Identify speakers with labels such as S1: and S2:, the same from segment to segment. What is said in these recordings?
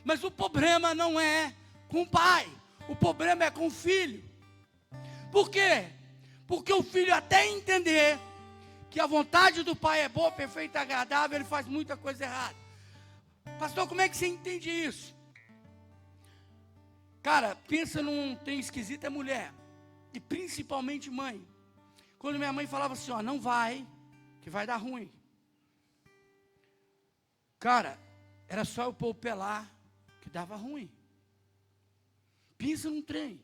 S1: Mas o problema não é com o pai, o problema é com o filho. Por quê? Porque o filho, até entender que a vontade do pai é boa, perfeita e agradável, ele faz muita coisa errada. Pastor, como é que você entende isso? Cara, pensa num trem esquisito, é mulher, e principalmente mãe. Quando minha mãe falava assim, ó, não vai, que vai dar ruim. Cara, era só eu pôr o pé lá, que dava ruim. Pensa num trem.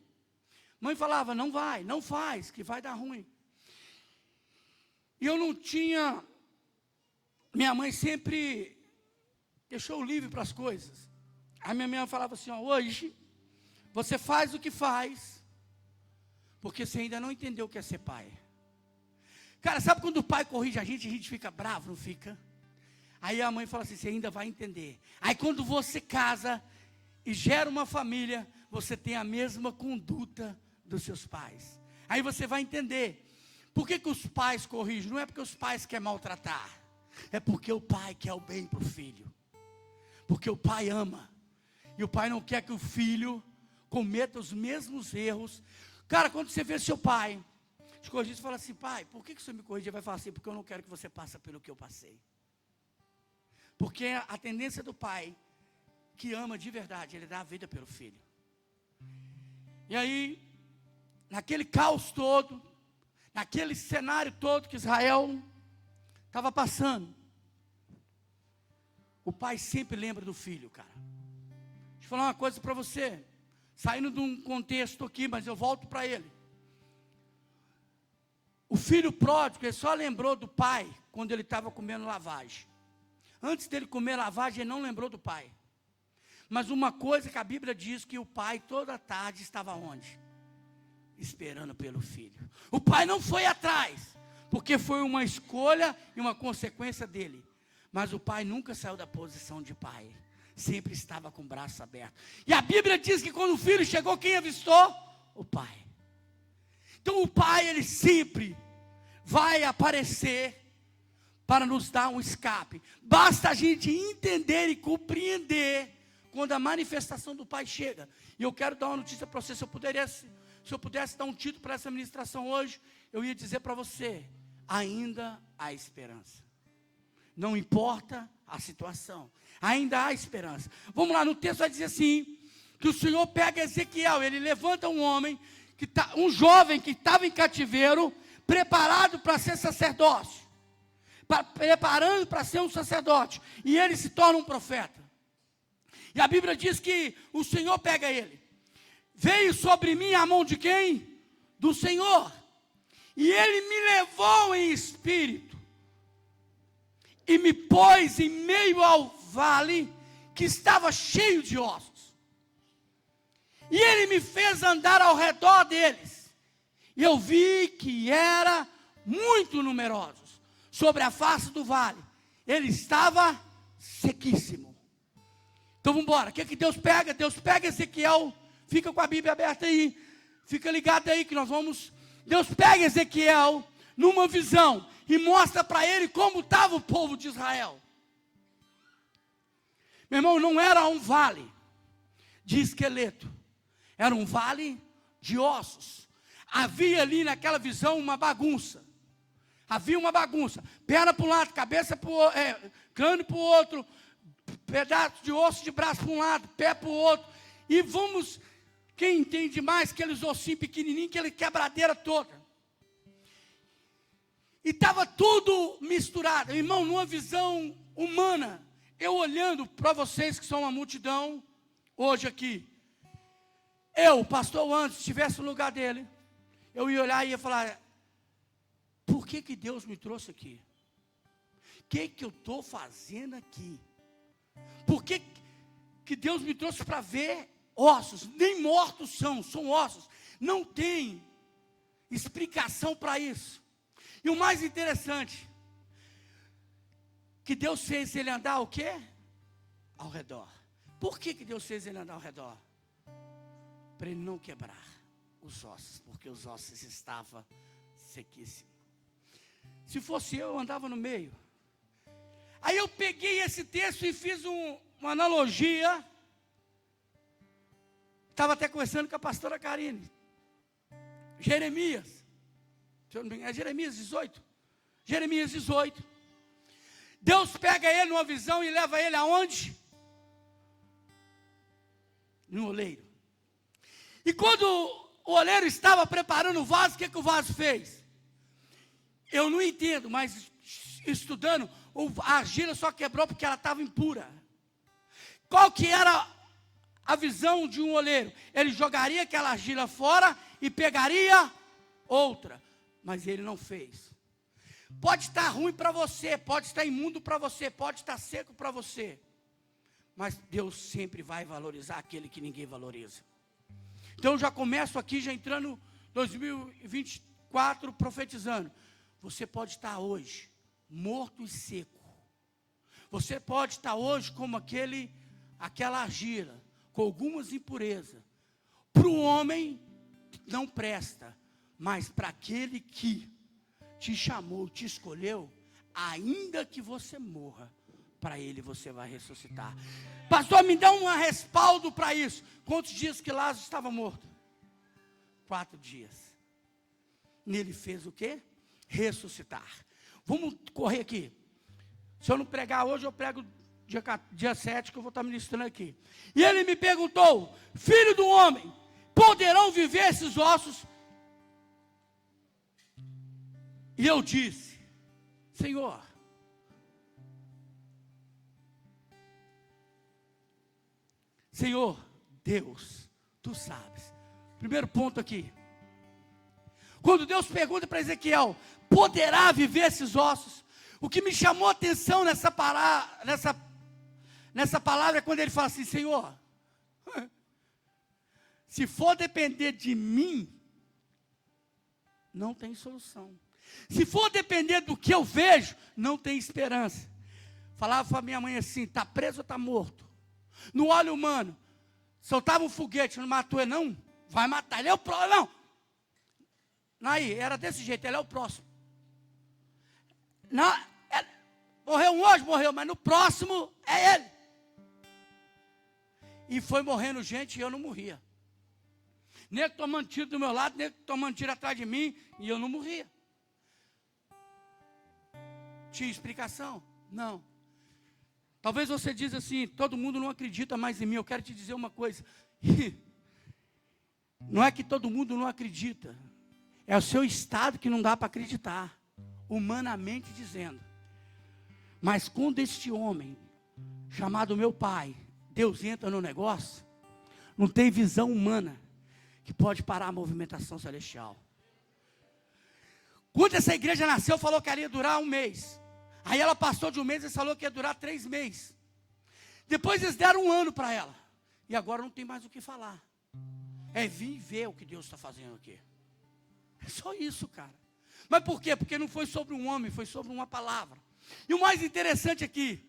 S1: Mãe falava, não vai, não faz, que vai dar ruim. E eu não tinha, minha mãe sempre deixou livre para as coisas. Aí minha mãe falava assim, ó, hoje, você faz o que faz, porque você ainda não entendeu o que é ser pai. Cara, sabe quando o pai corrige a gente fica bravo, não fica? Aí a mãe fala assim, você ainda vai entender. Aí quando você casa e gera uma família, você tem a mesma conduta dos seus pais. Aí você vai entender. Por que os pais corrigem? Não é porque os pais querem maltratar. É porque o pai quer o bem para o filho. Porque o pai ama. E o pai não quer que o filho cometa os mesmos erros. Cara, quando você vê seu pai te corrigir, você fala assim, pai, por que você me corrige? Ele vai falar assim, porque eu não quero que você passe pelo que eu passei. Porque a tendência do pai, que ama de verdade, ele dá a vida pelo filho. E aí, naquele caos todo, naquele cenário todo que Israel estava passando, o pai sempre lembra do filho, cara. Deixa eu falar uma coisa para você, saindo de um contexto aqui, mas eu volto para ele. O filho pródigo, ele só lembrou do pai quando ele estava comendo lavagem. Antes dele comer lavagem, ele não lembrou do pai. Mas uma coisa que a Bíblia diz, que o pai toda tarde estava onde? Esperando pelo filho. O pai não foi atrás, porque foi uma escolha e uma consequência dele. Mas o pai nunca saiu da posição de pai. Sempre estava com o braço aberto. E a Bíblia diz que quando o filho chegou, quem avistou? O pai. Então o pai, ele sempre vai aparecer para nos dar um escape. Basta a gente entender e compreender quando a manifestação do pai chega. E eu quero dar uma notícia para você. Se eu pudesse dar um título para essa ministração hoje, eu ia dizer para você, ainda há esperança. Não importa a situação, ainda há esperança. Vamos lá, no texto vai dizer assim, que o Senhor pega Ezequiel, ele levanta um homem, um jovem que estava em cativeiro, preparado para ser sacerdócio. Preparando para ser um sacerdote, e ele se torna um profeta. E a Bíblia diz que o Senhor pega ele. Veio sobre mim a mão de quem? Do Senhor. E ele me levou em espírito e me pôs em meio ao vale que estava cheio de ossos. E ele me fez andar ao redor deles. E eu vi que era muito numerosos. Sobre a face do vale, ele estava sequíssimo. Então vamos embora. O que Deus pega? Deus pega Ezequiel, fica com a Bíblia aberta aí, fica ligado aí que nós vamos. Deus pega Ezequiel numa visão e mostra para ele como estava o povo de Israel. Meu irmão, não era um vale de esqueleto, era um vale de ossos. Havia ali naquela visão uma bagunça. Havia uma bagunça, perna para um lado, cabeça para o outro, crânio para o outro, pedaço de osso de braço para um lado, pé para o outro, e vamos, quem entende mais, aqueles ossinhos pequenininhos, aquela quebradeira toda, e estava tudo misturado, irmão, numa visão humana, eu olhando para vocês que são uma multidão, hoje aqui, eu, o pastor Anderson, se estivesse no lugar dele, eu ia olhar e ia falar, por que Deus me trouxe aqui? O que eu estou fazendo aqui? Por que Deus me trouxe para ver ossos? Nem mortos são ossos. Não tem explicação para isso. E o mais interessante, que Deus fez ele andar o quê? Ao redor. Por que Deus fez ele andar ao redor? Para ele não quebrar os ossos, porque os ossos estavam sequíssimos. Se fosse eu andava no meio. Aí eu peguei esse texto e fiz uma analogia Estava até conversando com a pastora Karine. Jeremias. Se eu não me engano, é Jeremias 18. Jeremias 18. Deus pega ele numa visão e leva ele aonde? No oleiro. E quando o oleiro estava preparando o vaso, o que o vaso fez? Eu não entendo, mas estudando, a argila só quebrou porque ela estava impura. Qual que era a visão de um oleiro? Ele jogaria aquela argila fora e pegaria outra. Mas ele não fez. Pode estar ruim para você, pode estar imundo para você, pode estar seco para você. Mas Deus sempre vai valorizar aquele que ninguém valoriza. Então eu já começo aqui, já entrando 2024, profetizando. Você pode estar hoje morto e seco. Você pode estar hoje como aquela argila, com algumas impurezas. Para o homem não presta, mas para aquele que te chamou, te escolheu, ainda que você morra, para ele você vai ressuscitar. Pastor, me dá um respaldo para isso. Quantos dias que Lázaro estava morto? 4 dias. Nele fez o quê? Ressuscitar. Vamos correr aqui. Se eu não pregar hoje, eu prego dia 7, que eu vou estar ministrando aqui. E ele me perguntou: filho do homem, poderão viver esses ossos? E eu disse: Senhor, Deus, tu sabes. Primeiro ponto aqui. Quando Deus pergunta para Ezequiel: poderá viver esses ossos? O que me chamou a atenção nessa palavra é quando ele fala assim: Senhor, se for depender de mim, não tem solução. Se for depender do que eu vejo, não tem esperança. Falava para minha mãe assim: está preso ou está morto? No olho humano, soltava um foguete, não matou ele não? Vai matar, ele é o próximo, não. Aí, era desse jeito, ele é o próximo. Não, morreu um hoje, morreu, mas no próximo é ele. E foi morrendo gente e eu não morria. Nego tomando tiro do meu lado, nego tomando tiro atrás de mim, e eu não morria. Tinha explicação? Não. Talvez você diz assim: todo mundo não acredita mais em mim. Eu quero te dizer uma coisa. Não é que todo mundo não acredita. É o seu estado que não dá para acreditar, humanamente dizendo. Mas quando este homem, chamado meu pai, Deus entra no negócio, não tem visão humana que pode parar a movimentação celestial. Quando essa igreja nasceu, falou que ela ia durar 1 mês. Aí ela passou de 1 mês e falou que ia durar 3 meses. Depois eles deram 1 ano para ela. E agora não tem mais o que falar. É vir ver o que Deus está fazendo aqui. É só isso, cara. Mas por quê? Porque não foi sobre um homem, foi sobre uma palavra. E o mais interessante aqui,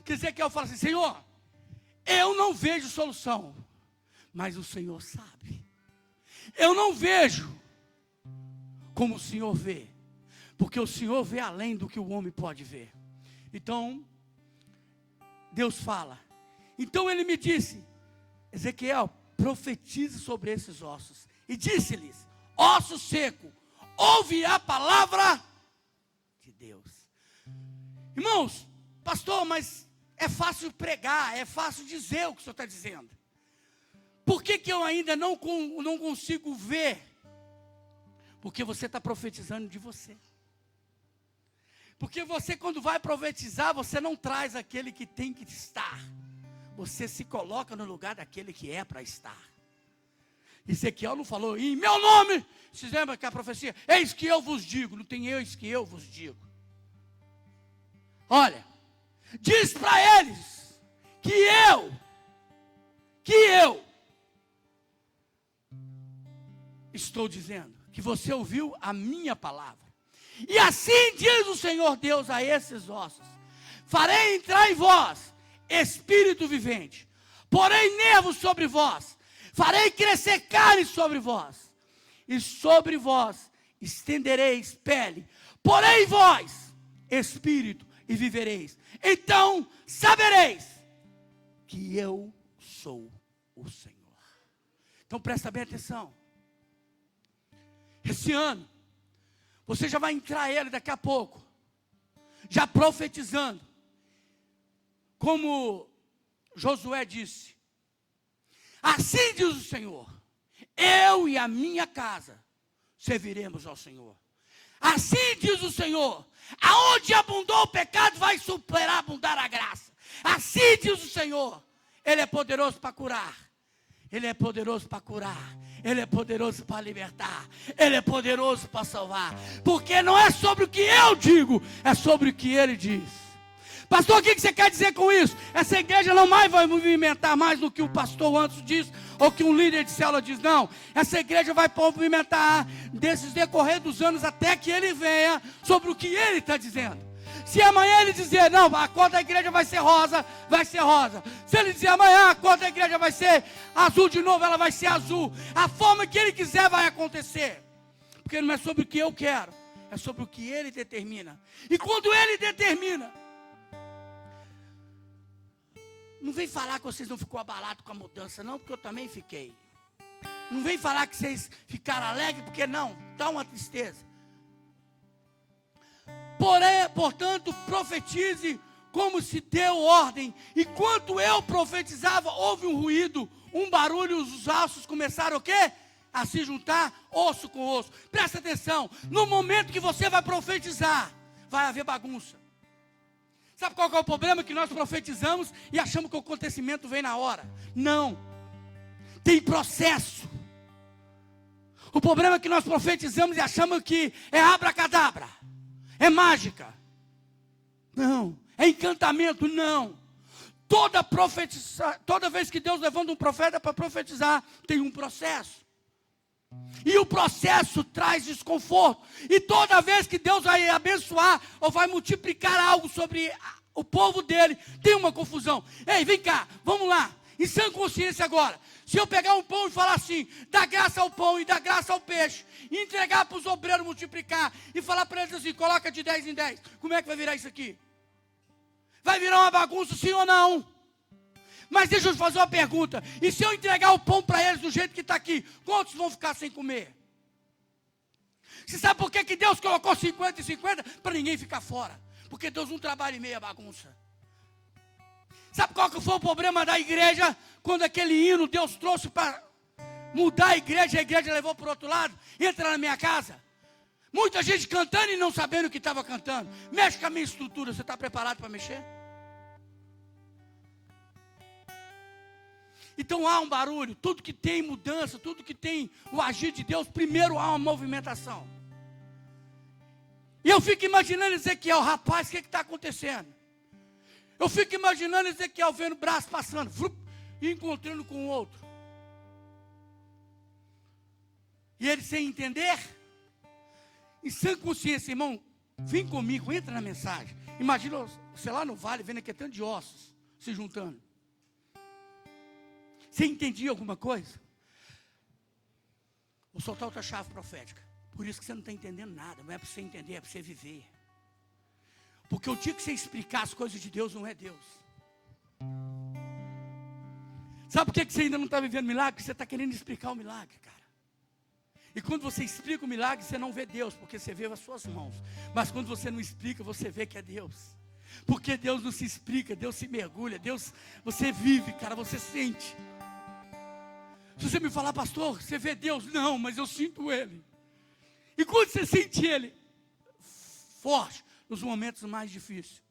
S1: que Ezequiel fala assim: Senhor, eu não vejo solução, mas o Senhor sabe. Eu não vejo como o Senhor vê, porque o Senhor vê além do que o homem pode ver. Então, Deus fala. Então ele me disse: Ezequiel, profetize sobre esses ossos. E disse-lhes: osso seco, ouve a palavra de Deus. Irmãos, pastor, mas é fácil pregar, é fácil dizer o que o senhor está dizendo. Por que eu ainda não consigo ver? Porque você está profetizando de você. Porque você, quando vai profetizar, você não traz aquele que tem que estar. Você se coloca no lugar daquele que é para estar. Ezequiel não falou: em meu nome. Vocês lembram que a profecia? Eis que eu vos digo. Não tem eis que eu vos digo. Olha, diz para eles que eu estou dizendo, que você ouviu a minha palavra. E assim diz o Senhor Deus a esses ossos: farei entrar em vós espírito vivente, porém nervos sobre vós, farei crescer carne sobre vós, e sobre vós estendereis pele, porém vós espírito, e vivereis. Então sabereis que eu sou o Senhor. Então presta bem atenção. Esse ano, você já vai entrar ele daqui a pouco, já profetizando, como Josué disse: assim diz o Senhor, eu e a minha casa serviremos ao Senhor. Assim diz o Senhor, aonde abundou o pecado, vai superabundar a graça. Assim diz o Senhor, Ele é poderoso para curar, Ele é poderoso para curar, Ele é poderoso para libertar, Ele é poderoso para salvar, porque não é sobre o que eu digo, é sobre o que Ele diz. Pastor, o que você quer dizer com isso? Essa igreja não mais vai movimentar mais do que o pastor antes diz, ou que um líder de célula diz, não. Essa igreja vai movimentar desses decorrer dos anos até que ele venha sobre o que ele está dizendo. Se amanhã ele dizer, não, a cor da igreja vai ser rosa, vai ser rosa. Se ele dizer amanhã a cor da igreja vai ser azul de novo, ela vai ser azul. A forma que ele quiser vai acontecer. Porque não é sobre o que eu quero, é sobre o que ele determina. E quando ele determina, não vem falar que vocês não ficou abalados com a mudança, não, porque eu também fiquei. Não vem falar que vocês ficaram alegres, porque não, dá uma tristeza. Porém, portanto, profetize como se deu ordem. Enquanto eu profetizava, houve um ruído, um barulho, os ossos começaram o quê? A se juntar, osso com osso. Presta atenção, no momento que você vai profetizar, vai haver bagunça. Sabe qual que é o problema? Que nós profetizamos e achamos que o acontecimento vem na hora. Não. Tem processo. O problema é que nós profetizamos e achamos que é abracadabra. É mágica. Não. É encantamento. Não. Toda vez que Deus levanta um profeta para profetizar, tem um processo. E o processo traz desconforto. E toda vez que Deus vai abençoar ou vai multiplicar algo sobre o povo dele, tem uma confusão. Ei, vem cá, vamos lá. Em sã consciência agora. Se eu pegar um pão e falar assim, dá graça ao pão e dá graça ao peixe, e entregar para os obreiros multiplicar, e falar para eles assim, coloca de 10 em 10. Como é que vai virar isso aqui? Vai virar uma bagunça, sim ou não? Mas deixa eu te fazer uma pergunta. E se eu entregar o pão para eles do jeito que está aqui, quantos vão ficar sem comer? Você sabe por que Deus colocou 50 e 50? Para ninguém ficar fora. Porque Deus não trabalha em meia bagunça. Sabe qual que foi o problema da igreja? Quando aquele hino Deus trouxe para mudar a igreja levou para o outro lado. Entra na minha casa. Muita gente cantando e não sabendo o que estava cantando. Mexe com a minha estrutura. Você está preparado para mexer? Então há um barulho, tudo que tem mudança, tudo que tem o agir de Deus, primeiro há uma movimentação. E eu fico imaginando Ezequiel, rapaz, o que está acontecendo? Eu fico imaginando Ezequiel vendo o braço passando, e encontrando com o outro. E ele sem entender, em sã consciência, irmão, vem comigo, entra na mensagem. Imagina você lá no vale, vendo aquele tanto de ossos se juntando. Você entendia alguma coisa? Vou soltar outra chave profética. Por isso que você não está entendendo nada. Não é para você entender, é para você viver. Porque o dia que você explicar as coisas de Deus, não é Deus. Sabe por que você ainda não está vivendo milagre? Porque você está querendo explicar o milagre, cara. E quando você explica o milagre, você não vê Deus, porque você vê as suas mãos. Mas quando você não explica, você vê que é Deus. Porque Deus não se explica, Deus se mergulha, Deus, você vive, cara, você sente. Se você me falar, pastor, você vê Deus? Não, mas eu sinto Ele. E quando você sente Ele? Forte, nos momentos mais difíceis.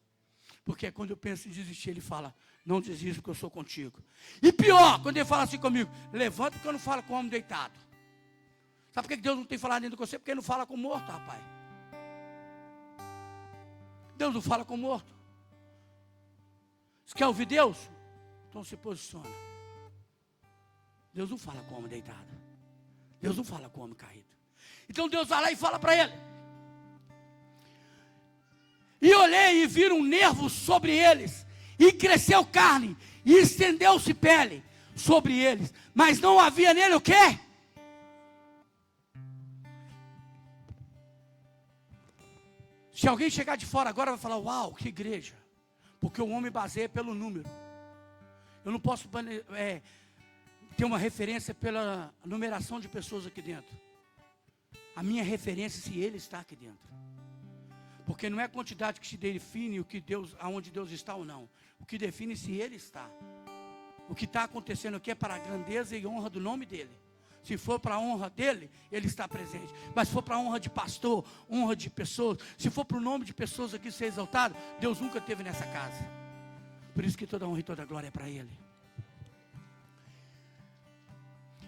S1: Porque quando eu penso em desistir, Ele fala, não desista porque eu sou contigo. E pior, quando Ele fala assim comigo, levanta porque eu não falo com o homem deitado. Sabe por que Deus não tem falado dentro de você? Porque Ele não fala com o morto, rapaz. Deus não fala com o morto. Você quer ouvir Deus? Então se posiciona. Deus não fala com o homem deitado. Deus não fala com o homem caído. Então Deus vai lá e fala para ele. E olhei e vi um nervo sobre eles. E cresceu carne. E estendeu-se pele sobre eles. Mas não havia nele o quê? Se alguém chegar de fora agora vai falar, uau, que igreja. Porque o homem baseia pelo número. Eu não posso tem uma referência pela numeração de pessoas aqui dentro. A minha referência é se Ele está aqui dentro. Porque não é a quantidade que te define o que Deus, aonde Deus está ou não. O que define se Ele está. O que está acontecendo aqui é para a grandeza e honra do nome dEle. Se for para a honra dEle, Ele está presente. Mas se for para a honra de pastor, honra de pessoas, se for para o nome de pessoas aqui ser exaltado, Deus nunca esteve nessa casa. Por isso que toda honra e toda glória é para Ele.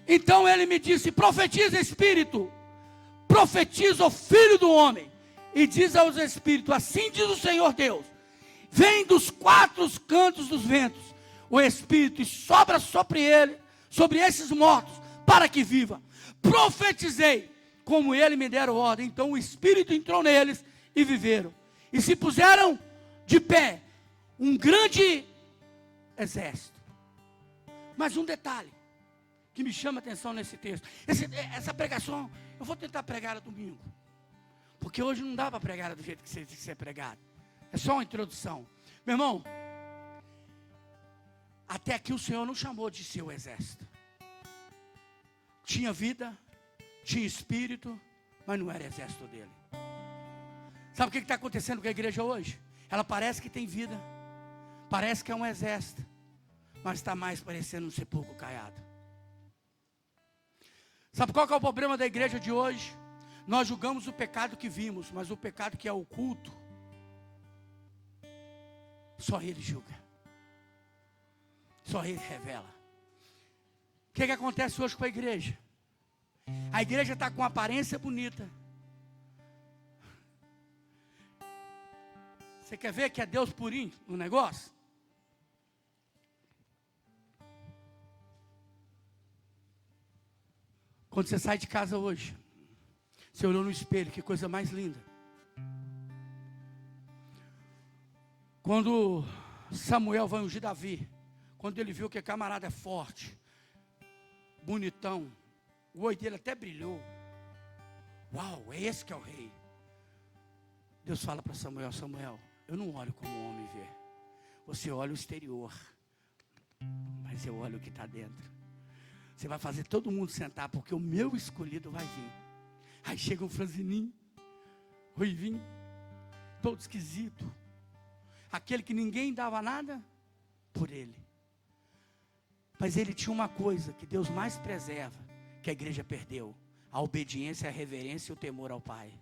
S1: Então Ele me disse: profetiza, Espírito, profetiza o Filho do Homem, e diz aos Espíritos: assim diz o Senhor Deus, vem dos quatro cantos dos ventos o Espírito, e sobra sobre ele, sobre esses mortos, para que viva. Profetizei, como Ele me dera ordem. Então o Espírito entrou neles, e viveram, e se puseram de pé, um grande exército. Mas um detalhe que me chama a atenção nesse texto, essa pregação, eu vou tentar pregar domingo, porque hoje não dá para pregar do jeito que tem que ser pregado, é só uma introdução. Meu irmão, até aqui o Senhor não chamou de seu exército. Tinha vida, tinha espírito, mas não era exército dele. Sabe o que está acontecendo com a igreja hoje? Ela parece que tem vida, parece que é um exército, mas está mais parecendo um sepulcro caiado. Sabe qual que é o problema da igreja de hoje? Nós julgamos o pecado que vimos, mas o pecado que é oculto, só Ele julga, só Ele revela. O que acontece hoje com a igreja? A igreja está com aparência bonita. Você quer ver que é Deus purinho no negócio? Quando você sai de casa hoje, você olhou no espelho, que coisa mais linda. Quando Samuel vai ungir Davi, quando ele viu que o camarada é forte, bonitão, o olho dele até brilhou. Uau, é esse que é o rei. Deus fala para Samuel: Samuel, eu não olho como o homem vê. Você olha o exterior, mas eu olho o que está dentro. Você vai fazer todo mundo sentar, porque o meu escolhido vai vir. Aí chega um franzininho, ruivinho, todo esquisito. Aquele que ninguém dava nada por ele. Mas ele tinha uma coisa que Deus mais preserva, que a igreja perdeu: a obediência, a reverência e o temor ao Pai.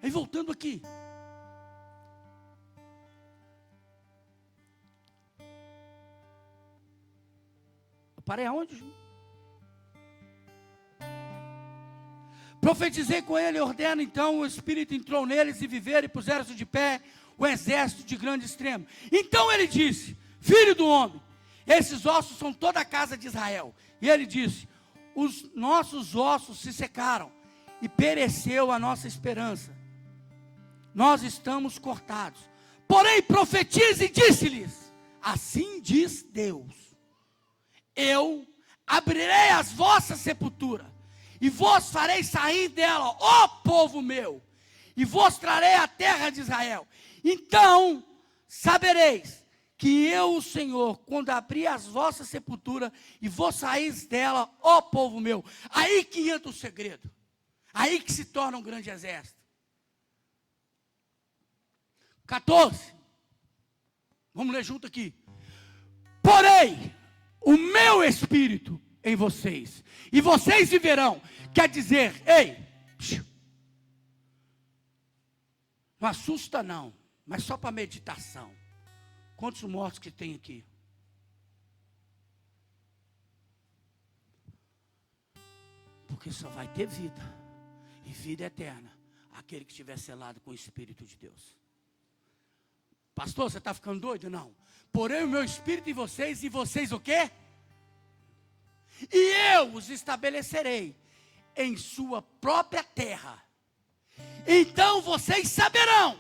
S1: Aí voltando aqui, eu parei aonde? Profetizei com ele, ordeno então, o Espírito entrou neles e viveram, e puseram-se de pé o exército de grande extremo. Então ele disse: filho do homem, esses ossos são toda a casa de Israel. E ele disse: os nossos ossos se secaram, e pereceu a nossa esperança. Nós estamos cortados. Porém profetize e disse-lhes: assim diz Deus, eu abrirei as vossas sepulturas, e vos farei sair dela, ó povo meu, e vos trarei a terra de Israel. Então sabereis que eu, o Senhor, quando abrir as vossas sepulturas, e vos saís dela, ó povo meu. Aí que entra o segredo, aí que se torna um grande exército. 14, vamos ler junto aqui. Porém, o meu espírito em vocês, e vocês viverão. Quer dizer, ei, não assusta não, mas só para meditação. Quantos mortos que tem aqui? Porque só vai ter vida, e vida eterna, aquele que estiver selado com o Espírito de Deus. Pastor, você está ficando doido? Não. Porém o meu Espírito em vocês, e vocês o quê? E eu os estabelecerei em sua própria terra. Então vocês saberão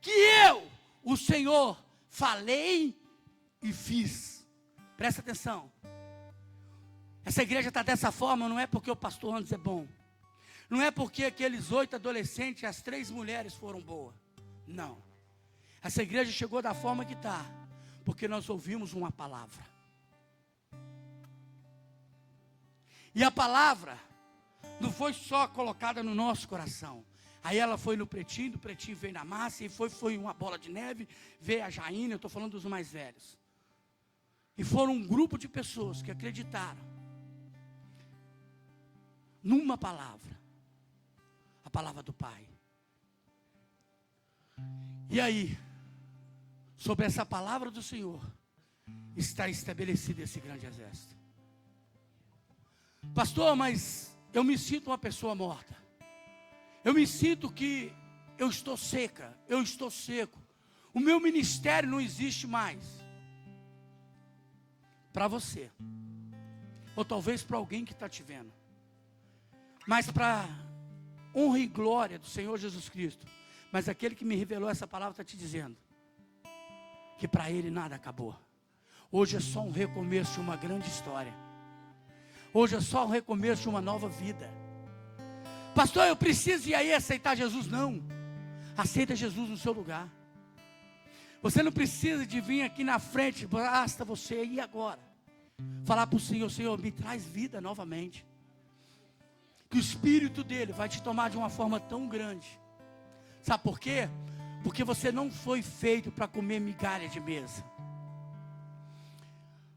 S1: que eu, o Senhor, falei e fiz. Presta atenção. Essa igreja está dessa forma, não é porque o pastor Anderson é bom. Não é porque aqueles 8 adolescentes e as 3 mulheres foram boas. Não. Essa igreja chegou da forma que está, porque nós ouvimos uma palavra. E a palavra não foi só colocada no nosso coração. Aí ela foi no pretinho, do pretinho veio na massa, e foi uma bola de neve, veio a Jaina, eu estou falando dos mais velhos. E foram um grupo de pessoas que acreditaram numa palavra, a palavra do Pai. E aí, sobre essa palavra do Senhor, está estabelecido esse grande exército. Pastor, mas eu me sinto uma pessoa morta. Eu me sinto que eu estou seca, eu estou seco. O meu ministério não existe mais. Para você. Ou talvez para alguém que está te vendo. Mas para honra e glória do Senhor Jesus Cristo. Mas aquele que me revelou essa palavra está te dizendo que para ele nada acabou. Hoje é só um recomeço de uma grande história. Hoje é só um recomeço de uma nova vida. Pastor, eu preciso ir aí aceitar Jesus? Não. Aceita Jesus no seu lugar. Você não precisa de vir aqui na frente, basta você ir agora. Falar para o Senhor, Senhor, me traz vida novamente. Que o Espírito dele vai te tomar de uma forma tão grande. Sabe por quê? Porque você não foi feito para comer migalha de mesa.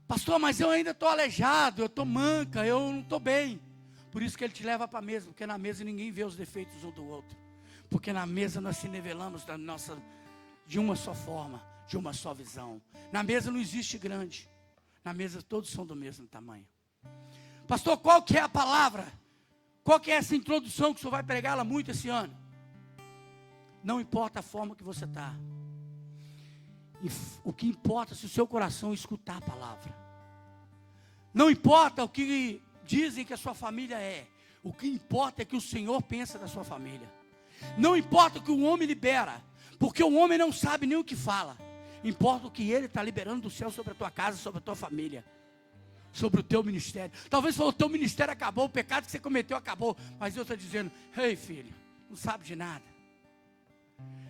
S1: Pastor, mas eu ainda estou aleijado, eu estou manca, eu não estou bem. Por isso que ele te leva para a mesa, porque na mesa ninguém vê os defeitos um do outro. Porque na mesa nós se nivelamos de uma só forma, de uma só visão. Na mesa não existe grande. Na mesa todos são do mesmo tamanho. Pastor, qual que é a palavra? Qual que é essa introdução que o senhor vai pregá-la muito esse ano? Não importa a forma que você está. O que importa é se o seu coração escutar a palavra. Não importa o que dizem que a sua família é. O que importa é que o Senhor pensa da sua família. Não importa o que o homem libera. Porque o homem não sabe nem o que fala. Importa o que ele está liberando do céu sobre a tua casa, sobre a tua família. Sobre o teu ministério. Talvez o teu ministério acabou, o pecado que você cometeu acabou. Mas Deus está dizendo, ei filho, não sabe de nada.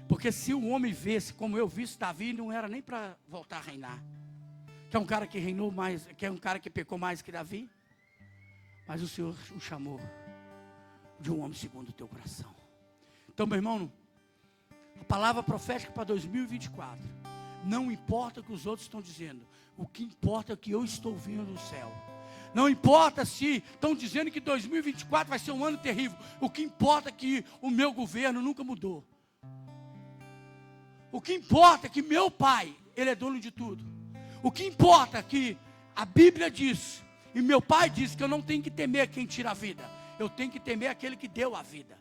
S1: Porque se o homem visse, como eu vi, Davi não era nem para voltar a reinar. Que é um cara que reinou mais, que é um cara que pecou mais que Davi. Mas o Senhor o chamou de um homem segundo o teu coração. Então, meu irmão, a palavra profética para 2024. Não importa o que os outros estão dizendo. O que importa é o que eu estou ouvindo do céu. Não importa se estão dizendo que 2024 vai ser um ano terrível. O que importa é que o meu governo nunca mudou. O que importa é que meu pai, ele é dono de tudo. O que importa é que a Bíblia diz, e meu pai diz que eu não tenho que temer quem tira a vida. Eu tenho que temer aquele que deu a vida.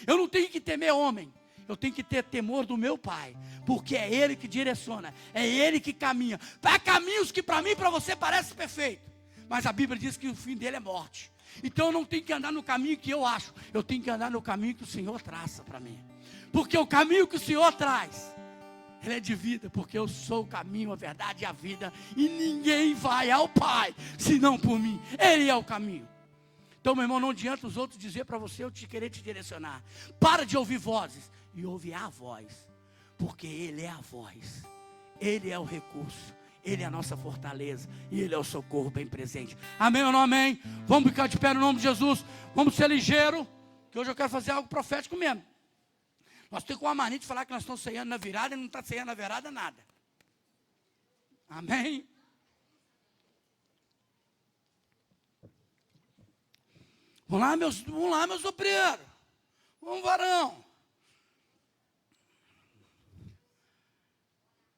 S1: Eu não tenho que temer homem. Eu tenho que ter temor do meu pai. Porque é ele que direciona. É ele que caminha. Para caminhos que para mim e para você parece perfeito. Mas a Bíblia diz que o fim dele é morte. Então eu não tenho que andar no caminho que eu acho. Eu tenho que andar no caminho que o Senhor traça para mim. Porque o caminho que o Senhor traz, ele é de vida, porque eu sou o caminho, a verdade e a vida. E ninguém vai ao Pai, senão por mim. Ele é o caminho. Então, meu irmão, não adianta os outros dizer para você, eu te querer te direcionar. Para de ouvir vozes e ouve a voz. Porque Ele é a voz. Ele é o recurso. Ele é a nossa fortaleza. E Ele é o socorro bem presente. Amém ou não amém? Vamos ficar de pé no nome de Jesus. Vamos ser ligeiros, que hoje eu quero fazer algo profético mesmo. Nós temos uma mania de falar que nós estamos ceando na virada e não está ceando na virada nada. Amém? Vamos lá, meus obreiros. Vamos, varão.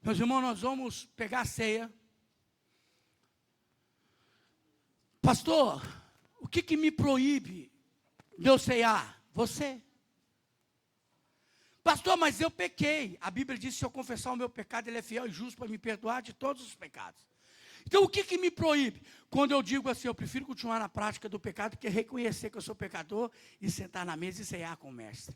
S1: Meus irmãos, nós vamos pegar a ceia. Pastor, o que me proíbe de eu ceiar? Você. Pastor, mas eu pequei. A Bíblia diz que se eu confessar o meu pecado, Ele é fiel e justo para me perdoar de todos os pecados. Então o que me proíbe? Quando eu digo assim, eu prefiro continuar na prática do pecado que reconhecer que eu sou pecador e sentar na mesa e ceiar com o mestre.